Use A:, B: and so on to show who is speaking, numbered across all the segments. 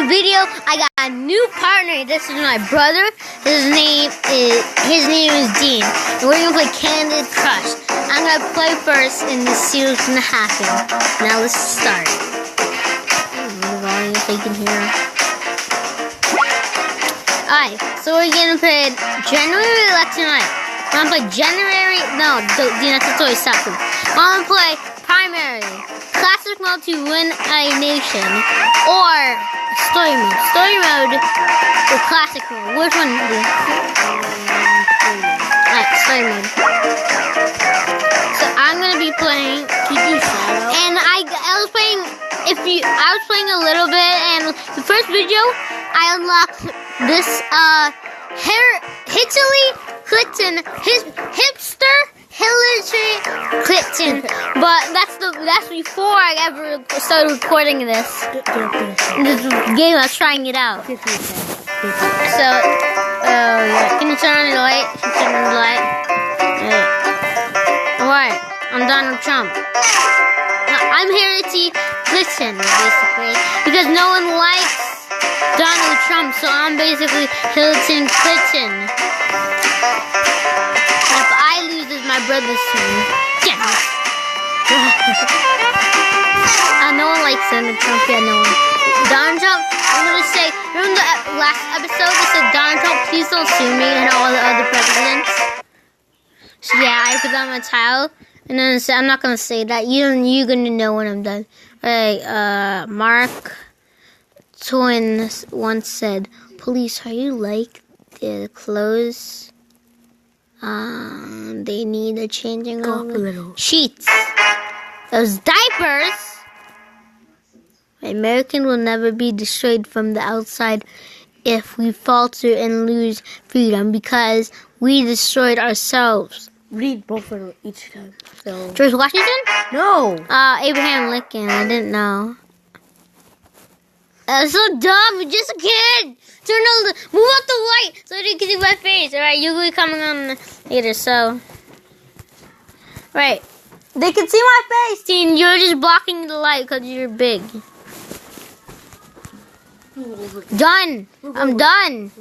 A: video, I got a new partner. This is my brother. His name is Dean. And we're gonna play Candy Crush. I'm gonna play first and see what's gonna happen. Now let's start. Volume so you can hear. Alright, so we're gonna play January election night. I'm gonna play January. No, Dean, that's a toy. Stop it. I'm gonna play primary. Classic mode to win a nation, or story mode. Story mode or classic mode. Which one? Alright, story mode. So I'm gonna be playing. And I was playing. I was playing a little bit, and the first video I unlocked this hipster Hillary Clinton, but that's before I ever started recording this game. I was trying it out. So, yeah. Can you turn on the light? Alright, I'm Donald Trump. I'm Hillary Clinton, basically, because no one likes Donald Trump, so I'm basically Hillary Clinton. If I lose, it's my brother's turn. Get out. No one likes Donald Trump. Yeah, no one. Donald Trump, I'm gonna say, remember the last episode I said, Donald Trump, please don't sue me and all the other presidents? So yeah, I put that on my tile, and then I'm not gonna say that. You're gonna know when I'm done. Alright, Mark Twain once said, police, are you like the clothes? They need a changing of sheets. Those diapers. American will never be destroyed from the outside if we falter and lose freedom because we destroyed ourselves.
B: Read both of them each time. So.
A: George Washington?
B: No.
A: Abraham Lincoln. I didn't know. That's so dumb. You're just a kid. Move out the light so you can see my face. Alright, you'll be coming on later, so. Right. They can see my face, Dean. You're just blocking the light because you're big. Done. I'm done.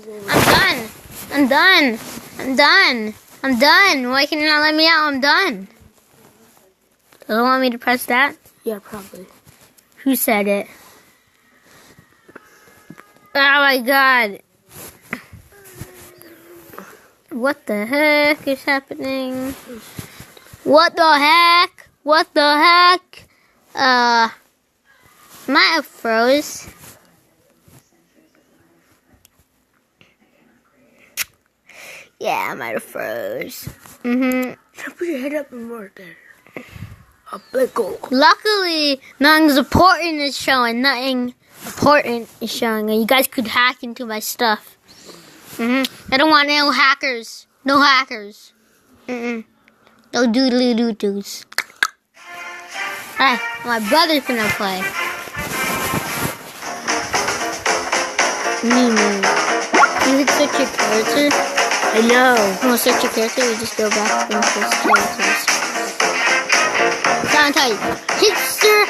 A: Why can you not let me out? I'm done. You don't want me to press that?
B: Yeah, probably.
A: Who said it? Oh my god. What the heck is happening? What the heck? Might have froze. Yeah, I might have froze.
B: Put your head up and more there. A big goal.
A: Luckily, nothing important is showing. And you guys could hack into my stuff. I don't want no hackers. No hackers. No doodly doo-doos. Alright, my brother's gonna play. You can switch your character.
B: I know.
A: You want to switch your character? You just go back and switch characters. I'm telling you, hipster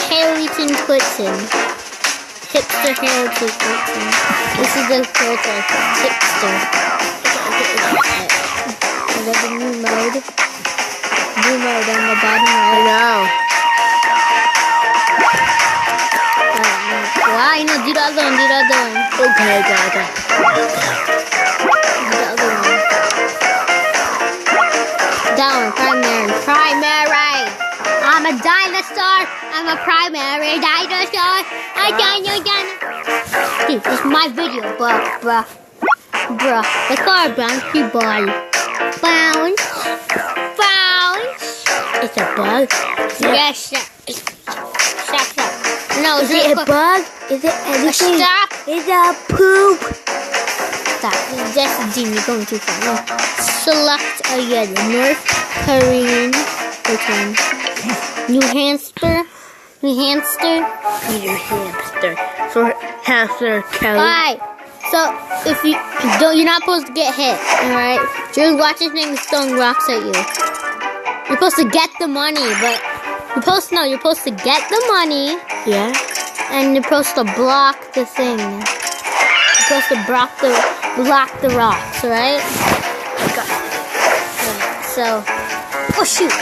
A: Hillary Clinton. Hipster Hillary Clinton. This is the character I put. Hipster. Is that the new mode? New mode on the bottom right.
B: I know.
A: Wow, do the other one.
B: Okay, got it.
A: Do the other one. That one, primary. I'm a dinosaur. I'm a primary dinosaur. Dude, this is my video, bruh. The car bouncy ball. Bounce.
B: It's a bug?
A: Yes. Stop. No,
B: is it a bug? Is it anything?
A: Stop.
B: Is it a poop?
A: Stop. That's Dean, you're going too far. No. Select again. North Korean. Which one? New Hampshire.
B: Peter Hamster. For Hamster Kelly.
A: Alright. So if you're not supposed to get hit, alright? Just watch this thing throwing rocks at you. You're supposed to get the money, but you're supposed to get the money.
B: Yeah.
A: and you're supposed to block the thing. You're supposed to block the rocks, right? So, oh shoot!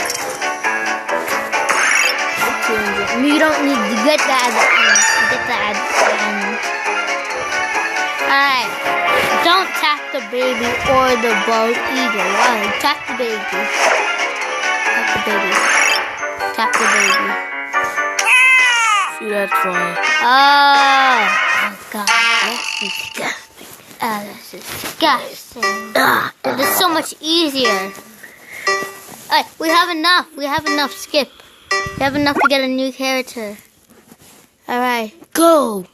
A: You don't need to get that. Alright. Don't tap the baby or the bald eagle. Alright, tap the baby. Tap the baby.
B: See, that's why.
A: Oh God, that's disgusting. That's disgusting. It is so much easier. Alright, we have enough. Skip. We have enough to get a new character. Alright.
B: Go.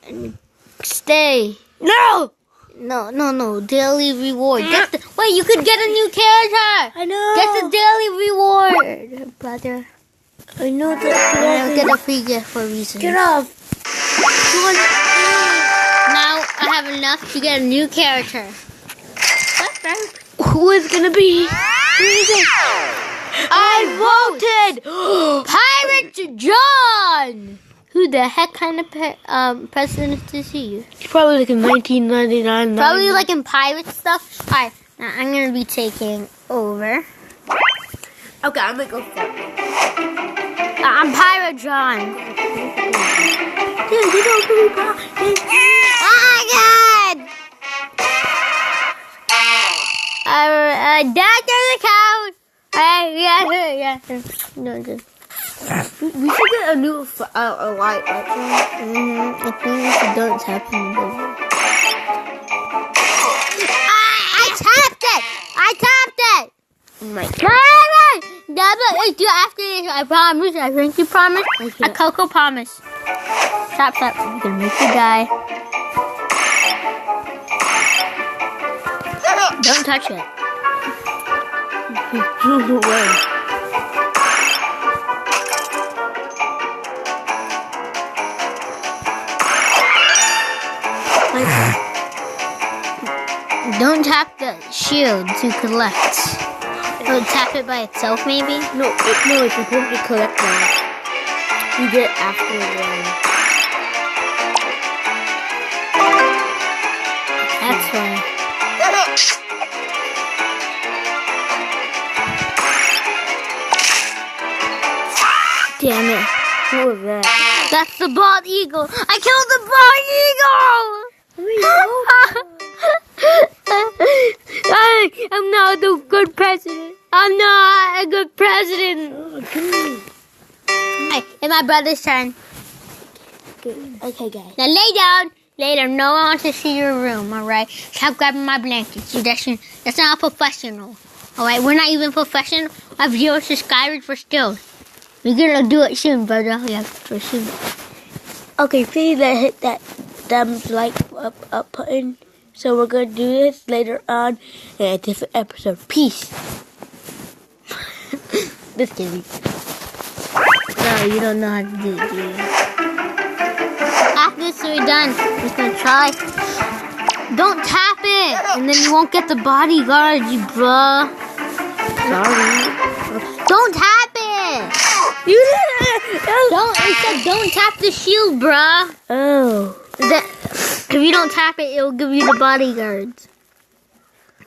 A: Stay.
B: No.
A: No. Daily reward. Wait, you could get a new character.
B: I know.
A: Get the daily reward, brother.
B: I know that.
A: Get a free gift for a reason.
B: Get off.
A: Now I have enough to get a new character.
B: Who is gonna be? Who is it? I voted.
A: Pirate John. Who the heck kind of president is he?
B: It's probably like in 1999.
A: Probably like in pirate stuff. Alright, now I'm gonna be taking over.
B: Okay, I'm gonna go first.
A: I'm Pirate John.
B: Dude, you don't really
A: Oh my God! Dad, there's a cow. Yeah. No, good.
B: We should get a new light.
A: I think if you don't tap him, I tapped it!
B: Oh my God.
A: Dad, do after this, I promise. I think you promise. A Coco promise. Tap. I'm gonna make you die. Don't touch it. Don't tap the shield to collect. Oh, tap it by itself, maybe?
B: No, it's supposed to collect them. You get after one.
A: That's why. Damn it.
B: What was that?
A: That's the bald eagle. I killed the bald eagle! I'm not a good president. I'm not a good president. Hey, it's my brother's turn.
B: Okay, guys.
A: Now lay down. Later, no one wants to see your room, alright? Stop grabbing my blankets. That's not professional. Alright, we're not even professional. I have 0 subscribers for still. We're gonna do it soon, brother. Yeah, for soon.
B: Okay, please hit that like up button. So we're gonna do this later on in a different episode. Peace. Just kidding.
A: No, you don't know how to do it, dude. After this, we're done. We're just gonna try. Don't tap it, and then you won't get the bodyguard, you bruh.
B: Sorry.
A: Don't tap it.
B: You did it.
A: It said don't tap the shield, bruh.
B: Oh.
A: If you don't tap it, it'll give you the bodyguards.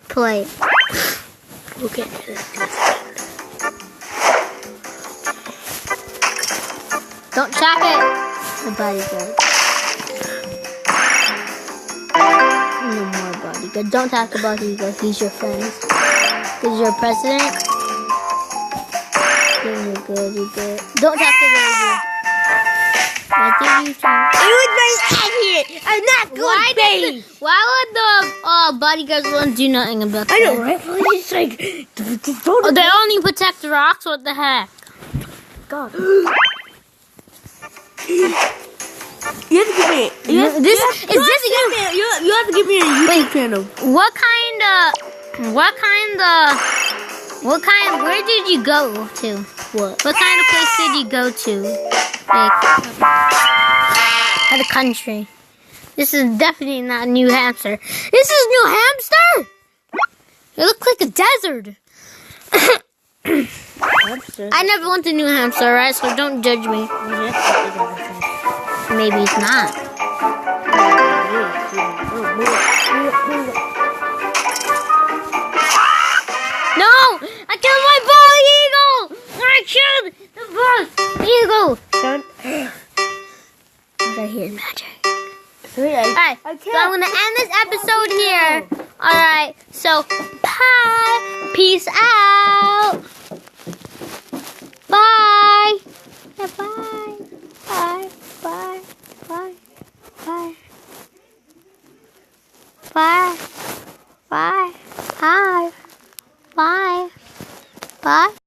A: Play.
B: Okay.
A: Don't tap it. The bodyguard. No more bodyguard. Don't tap the bodyguard. He's your friend. He's your president. You're good. Don't tap the baby. I think you should.
B: It was very accurate. I'm not good, baby.
A: Why would the bodyguards want to do nothing about that?
B: I know, right? It's like,
A: Oh, they only protect the rocks? What the heck?
B: God. You have to give me. You have to give me a YouTube channel.
A: Where did you go to?
B: What?
A: What kind of place did you go to? Like, at a country. This is definitely not New Hampshire. This is New Hampshire? It looks like a desert.
B: Hamster.
A: I never went to New Hampshire, right? So don't judge me. Maybe he's not. No! I killed my bald eagle! I killed the bald eagle! I hear magic. Alright, so I'm gonna end this episode here. Alright, so bye. Peace out. Bye. Yeah, bye. Bye. Bye. Bye. Bye. Bye. Bye. Bye. Bye. Bye.